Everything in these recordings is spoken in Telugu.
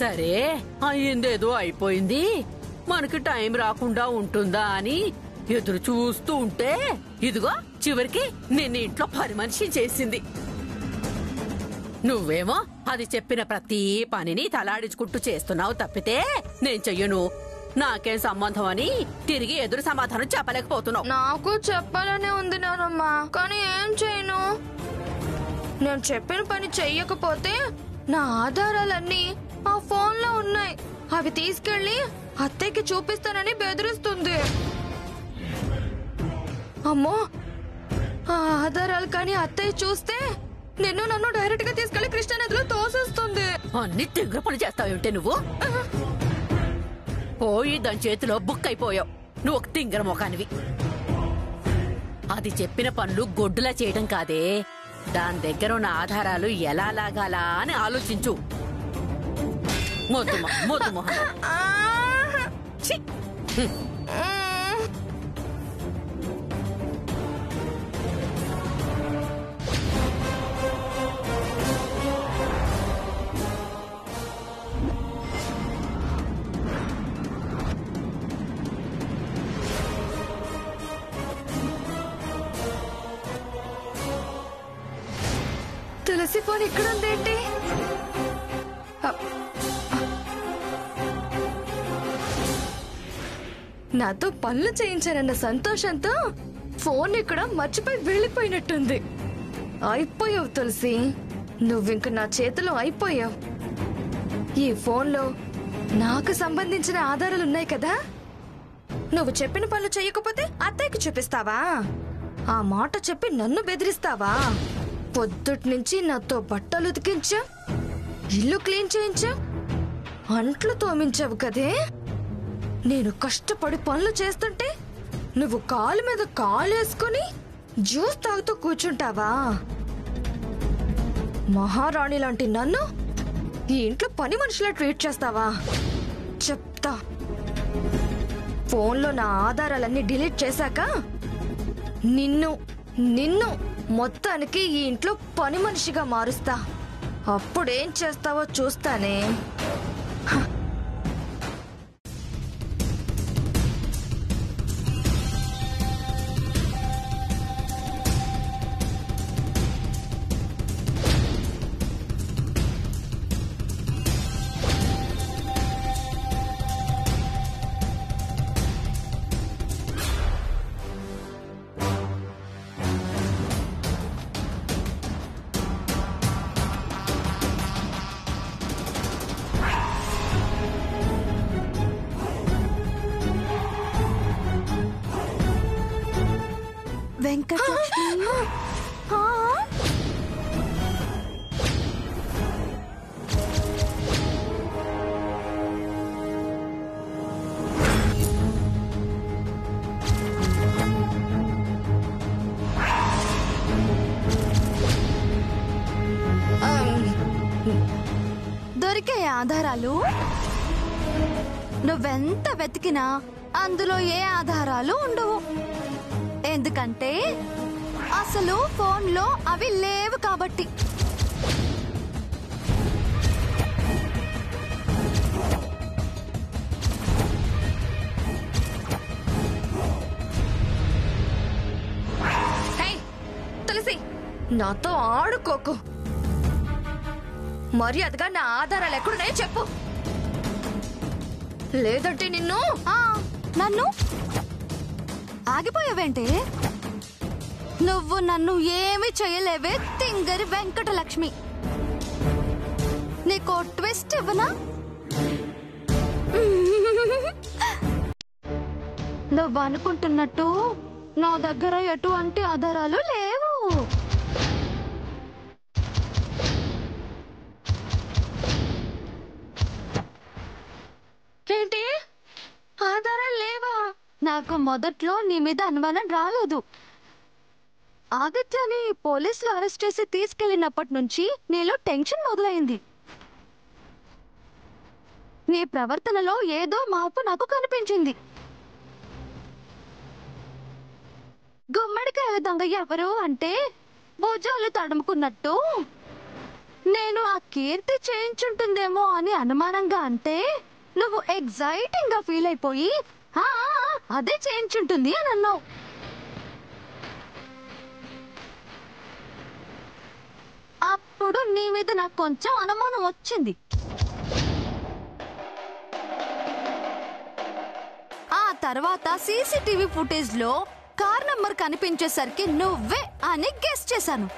సరే అయ్యిందేదో అయిపోయింది, మనకి టైం రాకుండా ఉంటుందా అని ఎదురు చూస్తూ ఉంటే ఇదిగో చివరికి నిన్ను ఇంట్లో పని మనిషి చేసింది. నువ్వేమో అది చెప్పిన ప్రతి పనిని తలాడించుకుంటూ చేస్తున్నావు తప్పితే నేను చెయ్యను, నాకేం సంబంధం అని తిరిగి ఎదురు సమాధానం చెప్పలేకపోతున్నావు. నాకు చెప్పాలనే ఉంది నానమ్మా, కానీ ఏం చేయను. నేను చెప్పిన పని చెయ్యకపోతే నా ఆధారాలన్నీ ఆ ఫోన్ లో ఉన్నాయి, అవి తీసుకెళ్లి అత్తయ్యకి చూపిస్తానని బెదిరిస్తుంది. అమ్మో, ఆ ఆధారాలు కానీ అత్తయ్య చూస్తే నన్ను డైరెక్ట్ గా తీసుకెళ్లి కృష్ణా నదిలో తోసేస్తుంది. అన్ని తింగర పని చేస్తావేంటే నువ్వు? పోయి దాని చేతిలో బుక్ అయిపోయావు. నువ్వు ఒక తింగర మొఖానివి. అది చెప్పిన పనులు గొడ్డులా చేయడం కాదే, దాని దగ్గర ఉన్న ఆధారాలు ఎలా లాగాలా అని ఆలోచించు. మొద్దు మొహం. తులసి ఫోన్ ఇక్కడ ఉందేంటి? నాతో పనులు చేయించానన్న సంతోషంతో ఫోన్ ఇక్కడ మర్చిపోయి వెళ్ళిపోయినట్టుంది. అయిపోయావు తులసి, నువ్వింక నా చేతిలో అయిపోయావు. ఈ ఫోన్లో నాకు సంబంధించిన ఆధారాలున్నాయి కదా, నువ్వు చెప్పిన పనులు చెయ్యకపోతే అత్తయ్యకి చూపిస్తావా? ఆ మాట చెప్పి నన్ను బెదిరిస్తావా? పొద్దుటి నుంచి నాతో బట్టలు ఉతికించా, ఇల్లు క్లీన్ చేయించా, అంట్లు తోమించావు కదే. నేను కష్టపడి పనులు చేస్తుంటే నువ్వు కాలు మీద కాలేసుకుని జ్యూస్ తాగుతూ కూర్చుంటావా? మహారాణి లాంటి నన్ను ఈ ఇంట్లో పని మనుషులా ట్రీట్ చేస్తావా? చెప్తా. ఫోన్లో నా ఆధారాలన్నీ డిలీట్ చేశాక నిన్ను మొత్తానికి ఈ ఇంట్లో పని మనిషిగా మారుస్తా. అప్పుడేం చేస్తావో చూస్తానే. వెంకటలక్ష్మి, దొరికే ఆధారాలు నువ్వెంత వెతికినా అందులో ఏ ఆధారాలు ఉండవు. ఎందుకంటే అసలు ఫోన్లో అవి లేవు కాబట్టి. తులసి, నాతో ఆడుకోకు. మర్యాదగా నా ఆధారాలు ఎక్కడున్నాయో చెప్పు, లేదంటే నిన్ను. నన్ను ఆగిపోయావేంటే? నువ్వు నన్ను ఏమి చేయలేవే తింగరి వెంకటలక్ష్మి. నీకో ట్విస్ట్ ఇవ్వనా? నువ్వు అనుకుంటున్నట్టు నా దగ్గర ఎటువంటి ఆధారాలు లేవు. ఏంటి? ఆధారాలు లేవా? నాకు మొదట్లో నీ మీద అనుమానం రాలేదు. ఆదిత్యని పోలీసులు అరెస్ట్ చేసి తీసుకెళ్లినప్పటి నుంచి నీలో టెన్షన్ మొదలైంది. నీ ప్రవర్తనలో ఏదో మార్పు నాకు కనిపించింది. గుమ్మడికాయ దొంగ ఎవరు అంటే భుజాలు తడుముకున్నట్టు నేను ఆ కీర్తి చేయించుంటుందేమో అని అనుమానంగా అంటే నువ్వు ఎగ్జైటింగ్ గా ఫీల్ అయిపోయి "ఆ, అదే చేయించుంటుంది అని అన్నావు. అప్పుడు నీ మీద నాకు కొంచెం అనుమానం వచ్చింది. ఆ తర్వాత సీసీటీవీ ఫుటేజ్ లో కార్ నంబర్ కనిపించేసరికి నువ్వే అని గెస్ చేశాను.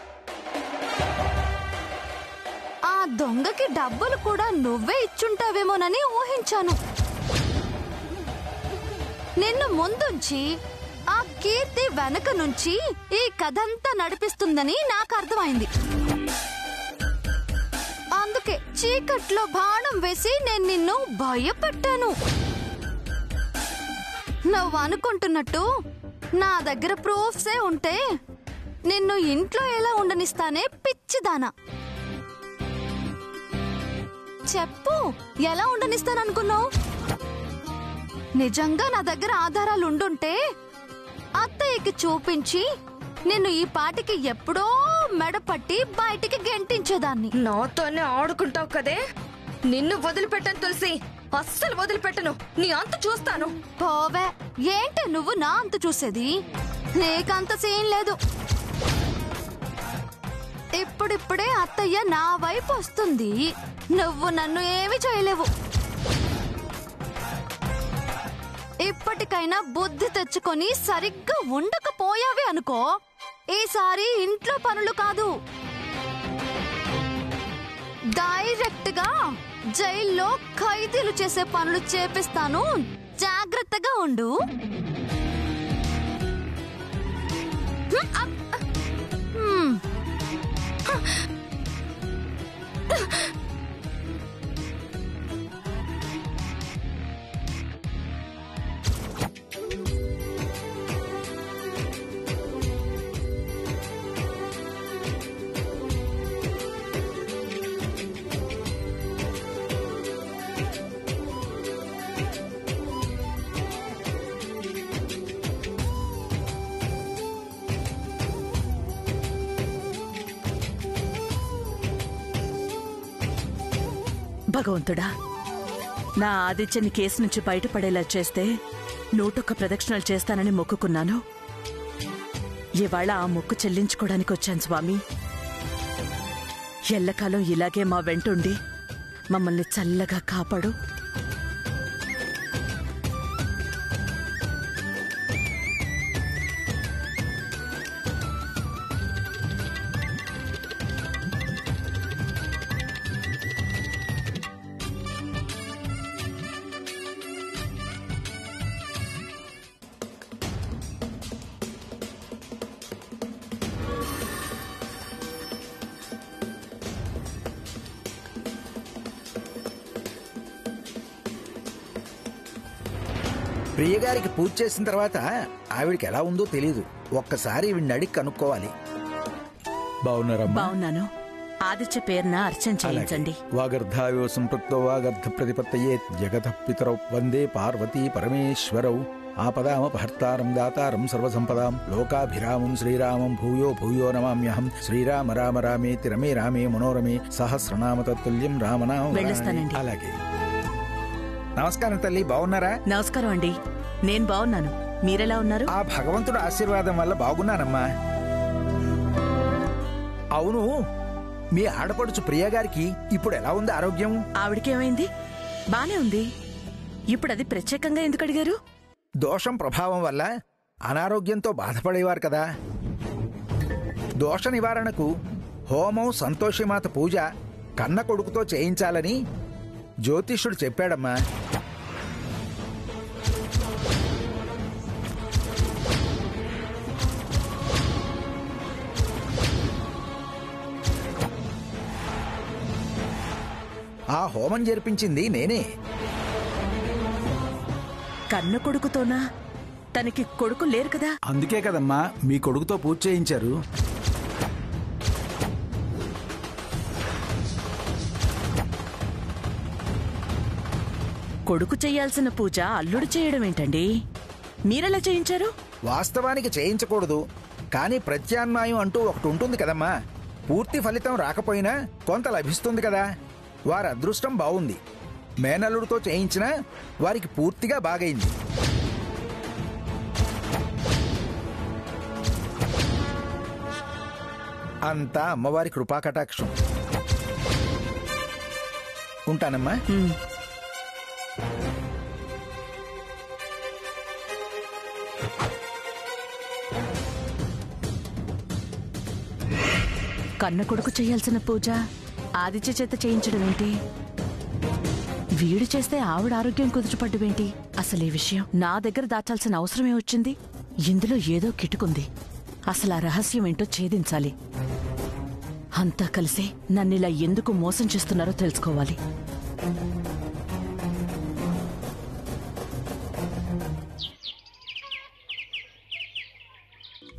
ఆ దొంగకి డబ్బులు కూడా నువ్వే ఇచ్చుంటావేమోనని ఊహించాను. నిన్ను ముందుంచి ఆ కీర్తి వెనక నుంచి ఈ కథంతా నడిపిస్తుందని నాకు అర్థమైంది. అందుకే చీకట్లో బాణం వేసి నేను నిన్ను భయపెట్టాను. నువ్వు అనుకుంటున్నట్టు నా దగ్గర ప్రూఫ్సే ఉంటే నిన్ను ఇంట్లో ఎలా ఉండనిస్తానే పిచ్చిదానా. చెప్పు, ఎలా ఉండనిస్తాననుకున్నావు? నిజంగా నా దగ్గర ఆధారాలు ఉండుంటే అత్తయ్యకి చూపించి నిన్ను ఈ పాటికి ఎప్పుడో మెడపట్టి బయటికి గెంటించేదాన్ని. నాతోనే ఆడుకుంటావు కదే, నిన్ను వదిలిపెట్టను తులసి, అస్సలు వదిలిపెట్టను. నీ అంత చూస్తాను. పోవే, ఏంటి నువ్వు నా అంత చూసేది? నీకంత సీన్ లేదు. ఇప్పుడిప్పుడే అత్తయ్య నా వైపు వస్తుంది. నువ్వు నన్ను ఏమి చేయలేవు. ఇప్పటికైనా బుద్ధి తెచ్చుకొని సరిగ్గా ఉండకపోయావే అనుకో, ఈసారి ఇంట్లో పనులు కాదు, డైరెక్ట్ గా జైల్లో ఖైదీలు చేసే పనులు చేపిస్తాను. జాగ్రత్తగా ఉండు. భగవంతుడా, నా ఆదిత్యని కేసు నుంచి బయటపడేలా చేస్తే 101 ప్రదక్షిణలు చేస్తానని మొక్కుకున్నాను. ఇవాళ ఆ మొక్కు చెల్లించుకోవడానికి వచ్చాను స్వామి. ఎల్లకాలం ఇలాగే మా వెంటుండి మమ్మల్ని చల్లగా కాపాడు. ప్రియగారికి పూజ చేసిన తర్వాత ఆవిడికి ఎలా ఉందో తెలీదు. ఒక్కసారి వీడిని అడిగి కనుక్కోవాలి. బాగున్నాను. ఆదిత్య పేరున అర్చన చేయించండి. వాగర్ధాయో సంపృక్తో వాగర్ధ ప్రతిపత్తయే జగతః పితరౌ వందే పార్వతీ పరమేశ్వరౌ ఆపదామపహర్తారం దాతారం సర్వసంపదాం లోకాభిరామం శ్రీరామం భూయో భూయో నమామ్యహం. శ్రీరామ రామ రామేతి రమే రామే మనోరమే సహస్రనామ తత్తుల్యం రామనామ. వెళ్ళొస్తానండి. అలాగే. నమస్కారం తల్లి, బాగున్నారా? నమస్కారం అండి, నేను బాగున్నాను. మీరెలా ఉన్నారు? ఆ భగవంతుడు ఆశీర్వాదం వల్ల బాగున్నానమ్మా. అవును, మీ ఆడపడుచు ప్రియగారికి ఇప్పుడు ఎలా ఉంది ఆరోగ్యం? ఆవిడకేమైంది? బానే ఉంది. ఇప్పుడు అది ప్రత్యేకంగా ఎందుకు అడిగారు? దోషం ప్రభావం వల్ల అనారోగ్యంతో బాధపడేవారు కదా. దోష నివారణకు హోమం, సంతోషిమాత పూజ కన్న కొడుకుతో చేయించాలని జ్యోతిష్యుడు చెప్పాడమ్మా. ఆ హోమం జరిపించింది నేనే. కన్న కొడుకుతోనా? తనకి కొడుకు లేరు కదా. అందుకే కదమ్మా మీ కొడుకుతో పూజ చేయించారు. కొడుకు చెయ్యాల్సిన పూజ అల్లుడు చేయడం ఏంటండి? మీరెలా చేయించారు? వాస్తవానికి చేయించకూడదు, కానీ ప్రత్యామ్నాయం అంటూ ఒకటి ఉంటుంది కదమ్మా. పూర్తి ఫలితం రాకపోయినా కొంత లభిస్తుంది కదా. వారి అదృష్టం బాగుంది. మేనల్లుడితో చేయించినా వారికి పూర్తిగా బాగైంది. అంతా అమ్మవారి కృపాకటాక్షం. ఉంటానమ్మా. కన్న కొడుకు చేయాల్సిన పూజ ఆదిత్య చేత చేయించడం ఏంటి? వీడు చేస్తే ఆవిడ ఆరోగ్యం కుదుటపడ్డమేంటి? అసలు ఈ విషయం నా దగ్గర దాచాల్సిన అవసరమే వచ్చింది. ఇందులో ఏదో కిటుకుంది. అసలు ఆ రహస్యం ఏంటో ఛేదించాలి. అంతా కలిసి నన్నిలా ఎందుకు మోసం చేస్తున్నారో తెలుసుకోవాలి.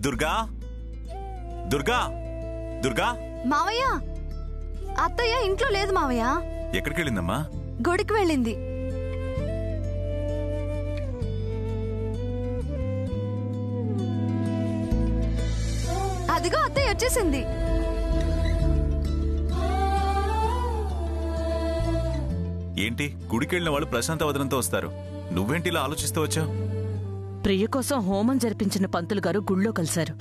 దుర్గా, దుర్గా, దుర్గా. మావయ్య, అత్తయ్య ఇంట్లో లేదు మావయ్య. ఎక్కడికి వెళ్ళిందమ్మా? గుడికి వెళ్ళింది. అదిగో అత్తయ్య వచ్చేసింది. ఏంటి, గుడికెళ్ళిన వాళ్ళు ప్రశాంత వదనంతో వస్తారు, నువ్వేంటి ఇలా ఆలోచిస్తూ వచ్చావు? ప్రియ కోసం హోమం జరిపించిన పంతులు గారు గుళ్ళో కలిశారు.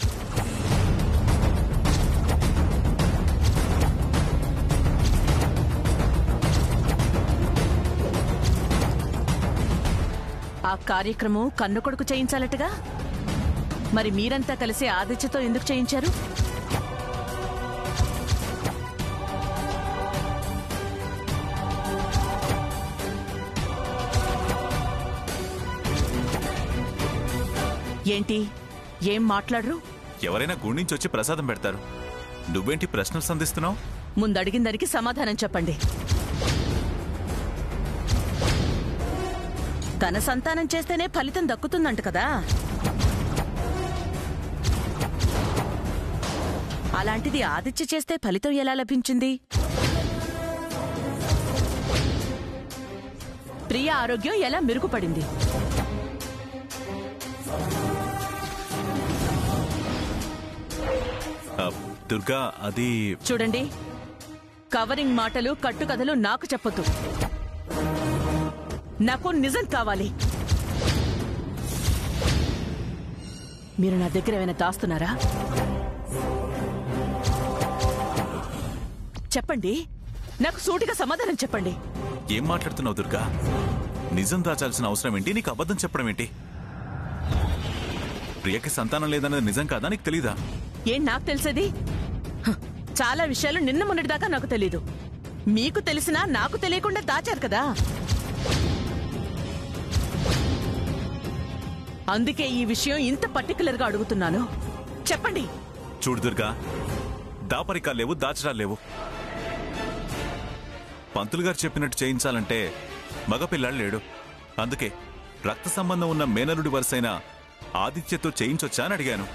ఆ కార్యక్రమం కన్న కొడుకు చేయించాలటగా. మరి మీరంతా కలిసి ఆదిత్యతో ఎందుకు చేయించారు? ఏంటి, ఏం మాట్లాడరు? ఎవరైనా గుడి నుంచి వచ్చి ప్రసాదం పెడతారు, నువ్వేంటి ప్రశ్నలు సంధిస్తున్నావు? ముందడిగిన దానికి సమాధానం చెప్పండి. తన సంతానం చేస్తేనే ఫలితం దక్కుతుందంట కదా. అలాంటిది ఆదిత్య చేస్తే ఫలితం ఎలా లభించింది? ప్రియ ఆరోగ్యం ఎలా మెరుగుపడింది? దుర్గా, అది చూడండి, కవరింగ్ మాటలు కట్టుకథలు నాకు చెప్పొద్దు. నాకు నిజం కావాలి. మీరు నా దగ్గర ఏమైనా దాస్తున్నారా? చెప్పండి, నాకు సూటిగా సమాధానం చెప్పండి. ఏం మాట్లాడుతున్నావు దుర్గా? నిజం దాచాల్సిన అవసరం ఏంటి? నీకు అబద్ధం చెప్పడం ఏంటి? ప్రియకి సంతానం లేదన్నది నిజం కాదా? నీకు తెలీదా? ఏం నాకు తెలిసేది? చాలా విషయాలు నిన్న మొన్నటిదాకా నాకు తెలీదు. మీకు తెలిసినా నాకు తెలియకుండా దాచారు కదా. అందుకే ఈ విషయం ఇంత పర్టికులర్ గా అడుగుతున్నాను. చెప్పండి. చూడు దుర్గా, దాపరికాలు లేవు, దాచడాలు లేవు. పంతులు గారు చెప్పినట్టు చేయించాలంటే మగపిల్లాడు లేడు. అందుకే రక్త సంబంధం ఉన్న మేనలుడి వరుసైన ఆదిత్యతో చేయించొచ్చా అని అడిగాను.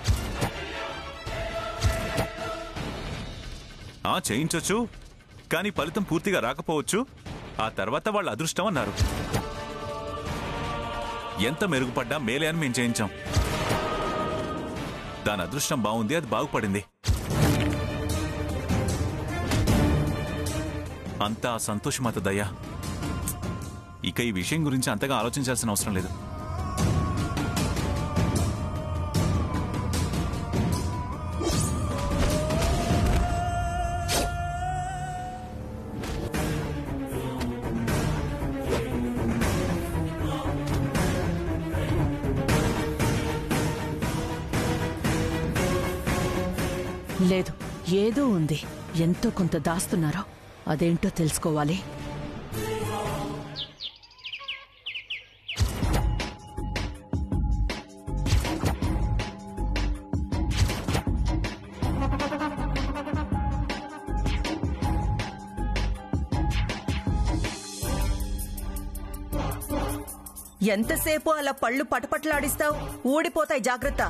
చేయించొచ్చు, కానీ ఫలితం పూర్తిగా రాకపోవచ్చు. ఆ తర్వాత వాళ్ళ అదృష్టం అన్నారు. ఎంత మెరుగుపడ్డా మేలే అని మేము చేయించాం. దాని అదృష్టం బాగుంది, అది బాగుపడింది. అంతా సంతోషమాత దయ్యా. ఇక ఈ విషయం గురించి అంతగా ఆలోచించాల్సిన అవసరం లేదు. లేదు, ఏదో ఉంది. ఎంతో కొంత దాస్తున్నారో అదేంటో తెలుసుకోవాలి. ఎంతసేపు అలా పళ్ళు పటపట్లాడిస్తావు? ఊడిపోతాయి, జాగ్రత్త.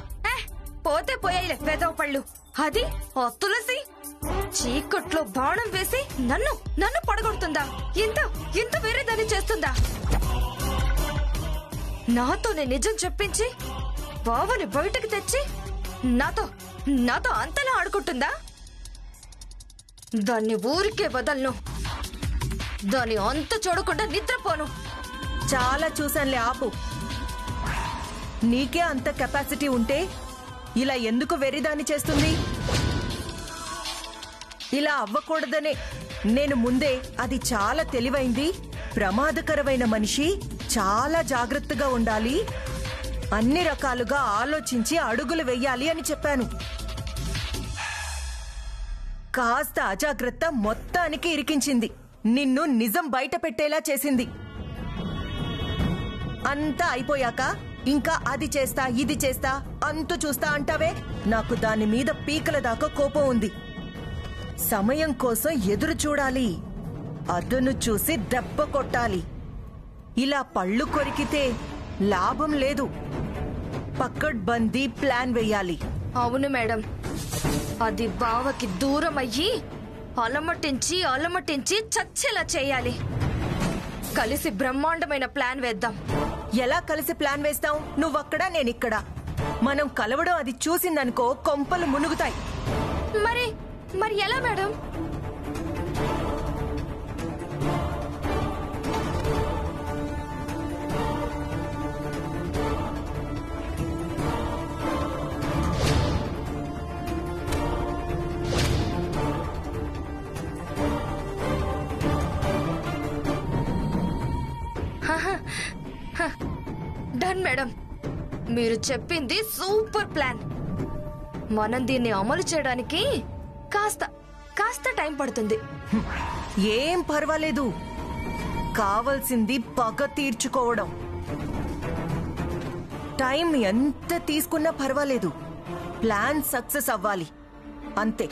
పోతే పోయాయిలే వెదవ పళ్ళు. అది ఆ తులసి చీకట్లో బాణం వేసి నన్ను పడగొడుతుందా? ఇంత వేరే దాన్ని చేస్తుందా? నాతోనే నిజం చెప్పించి బావని బయటకు తెచ్చి నాతో అంతలా ఆడుకుంటుందా? దాన్ని ఊరికే వదలను. దాని అంత చూడకుండా నిద్రపోను. చాలా చూశానులే, ఆపు. నీకే అంత కెపాసిటీ ఉంటే ఇలా ఎందుకు వెర్రిదాన్ని చేస్తుంది? ఇలా అవ్వకూడదనే నేను ముందే అది చాలా తెలివైంది, ప్రమాదకరమైన మనిషి, చాలా జాగ్రత్తగా ఉండాలి, అన్ని రకాలుగా ఆలోచించి అడుగులు వెయ్యాలి అని చెప్పాను. కాస్త అజాగ్రత్త మొత్తానికి ఇరికించింది. నిన్ను నిజం బయట పెట్టేలా చేసింది. అంతా అయిపోయాక ఇంకా అది చేస్తా ఇది చేస్తా అంతు చూస్తా అంటావే? నాకు దాని మీద పీకల దాకా కోపం ఉంది. సమయం కోసం ఎదురు చూడాలి, అదును చూసి దెబ్బ కొట్టాలి. ఇలా పళ్ళు కొరికితే లాభం లేదు. పక్కడ్బందీ ప్లాన్ వెయ్యాలి. అవును మేడం, అది బావకి దూరం అయ్యి అలమటించి అలమటించి చచ్చేలా చేయాలి. కలిసి బ్రహ్మాండమైన ప్లాన్ వేద్దాం. ఎలా కలిసి ప్లాన్ వేస్తాం? నువ్వక్కడా నేనిక్కడా. మనం కలవడం అది చూసిందనుకో కొంపలు మునుగుతాయి. మరి ఎలా మేడం? డన్ మేడం, మీరు చెప్పింది సూపర్ ప్లాన్. మనం దీన్ని అమలు చేయడానికి కాస్త టైం పడుతుంది. ఏం పర్వాలేదు, కావలసింది పగ తీర్చుకోవడం. టైం ఎంత తీసుకున్నా పర్వాలేదు, ప్లాన్ సక్సెస్ అవ్వాలి అంతే.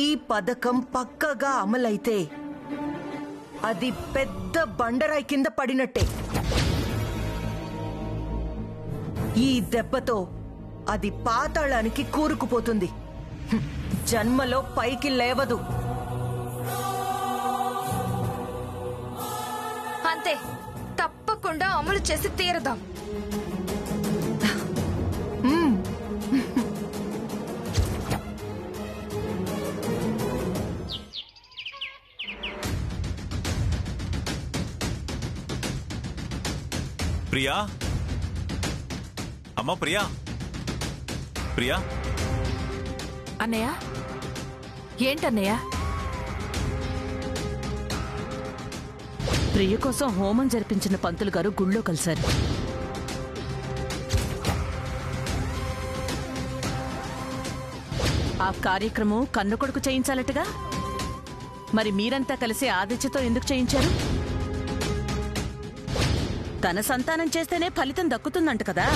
ఈ పథకం పక్కగా అమలైతే అది పెద్ద బండరాయి కింద పడినట్టే. ఈ దెబ్బతో అది పాతాళానికి కూరుకుపోతుంది, జన్మలో పైకి లేవదు. అంతే, తప్పకుండా అమలు చేసి తీరదాం. ప్రియా, అమ్మా ప్రియా, ప్రియా. అన్నయ్య, ఏంటన్నయ్య? ప్రియ కోసం హోమం జరిపించిన పంతులు గారు గుళ్ళో కలిశారు. ఆ కార్యక్రమం కన్ను కొడుకు చేయించాలటగా, మరి మీరంతా కలిసి ఆదిత్యతో ఎందుకు చేయించారు? తన సంతానం చేస్తేనే ఫలితం దక్కుతుందంట కదా.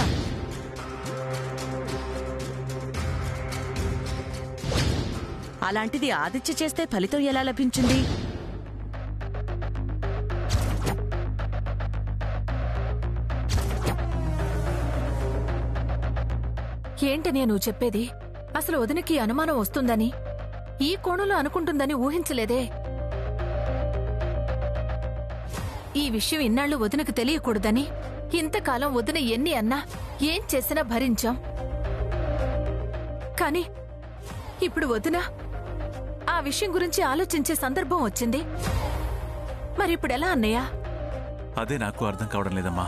అలాంటిది ఆదిత్య చేస్తే ఫలితం ఎలా లభించింది? ఏంటనే నువ్వు చెప్పేది? అసలు వదినకి అనుమానం వస్తుందని, ఈ కోణంలో అనుకుంటుందని ఊహించలేదే. ఈ విషయం ఇన్నాళ్లు వదినకు తెలియకూడదని ఇంతకాలం వదిన ఎన్ని అన్నా ఏం చేసినా భరించాం. కాని ఇప్పుడు వదిన ఆ విషయం గురించి ఆలోచించే సందర్భం వచ్చింది. మరిప్పుడెలా అన్నయ్య? అదే నాకు అర్థం కావడం లేదమ్మా.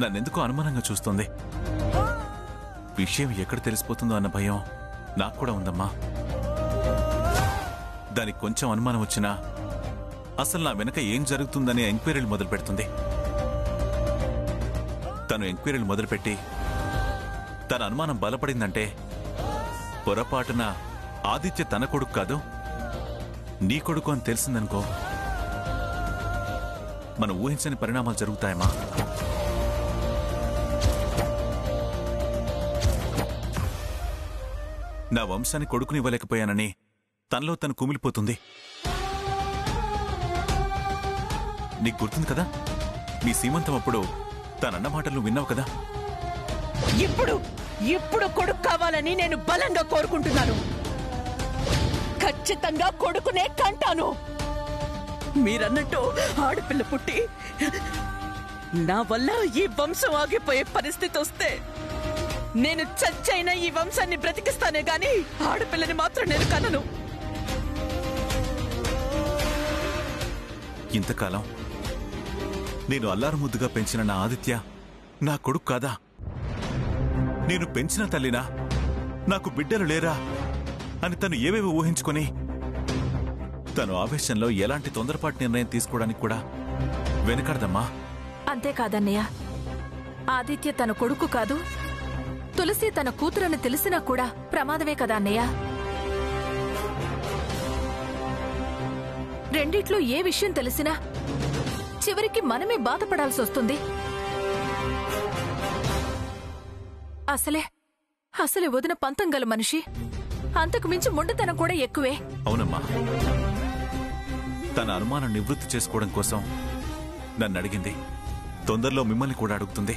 నన్నెందుకు అనుమానంగా చూస్తుంది. విషయం ఎక్కడ తెలిసిపోతుందో అన్న భయం నాకు కూడా ఉందమ్మా. దానికి కొంచెం అనుమానం వచ్చినా అసలు నా వెనక ఏం జరుగుతుందనే ఎంక్వైరీలు మొదలు పెడుతుంది. తను ఎంక్వైరీలు మొదలుపెట్టి తన అనుమానం బలపడిందంటే పొరపాటున ఆదిత్య తన కొడుకు కాదు, నీ కొడుకు అని తెలిసిందనుకో, మనం ఊహించని పరిణామాలు జరుగుతాయమ్మా. నా వంశాన్ని కొడుకునివ్వలేకపోయానని తనలో తను కుమిలిపోతుంది. నీకు గుర్తుంది కదా, మీ సీమంతం అప్పుడు తనన్న మాటలు విన్నావు కదా. ఇప్పుడు కొడుకు కావాలని నేను బలంగా కోరుకుంటున్నాను. ఖచ్చితంగా కొడుకునే కంటాను. మీరన్నట్టు ఆడపిల్ల పుట్టి నా వల్ల ఈ వంశం ఆగిపోయే పరిస్థితి వస్తే నేను చచ్చైనా ఈ వంశాన్ని బ్రతికిస్తానే గాని ఆడపిల్లని మాత్రం నేను కనను. ఇంతకాలం నేను అల్లారు ముద్దుగా పెంచిన నా ఆదిత్య నా కొడుకు కాదా? నేను పెంచిన తల్లినా, నాకు బిడ్డలు లేరా అని తను ఏవేవి ఊహించుకొని తను ఆవేశంలో ఎలాంటి తొందరపాటు నిర్ణయం తీసుకోవడానికి కూడా వెనకడదమ్మా. అంతేకాదన్నయ్య, ఆదిత్య తన కొడుకు కాదు, తులసి తన కూతురని తెలిసినా కూడా ప్రమాదమే కదా అన్నయ్య. రెండిట్లో ఏ విషయం తెలిసినా చివరికి మనమే బాధపడాల్సి వస్తుంది. అసలే వదిన పంతం గల మనిషి, అంతకు మించి మొండితనం కూడా ఎక్కువే. అవునమ్మా, తన అనుమానం నివృత్తి చేసుకోవడం కోసం నన్ను అడిగింది. తొందరలో మిమ్మల్ని కూడా అడుగుతుంది.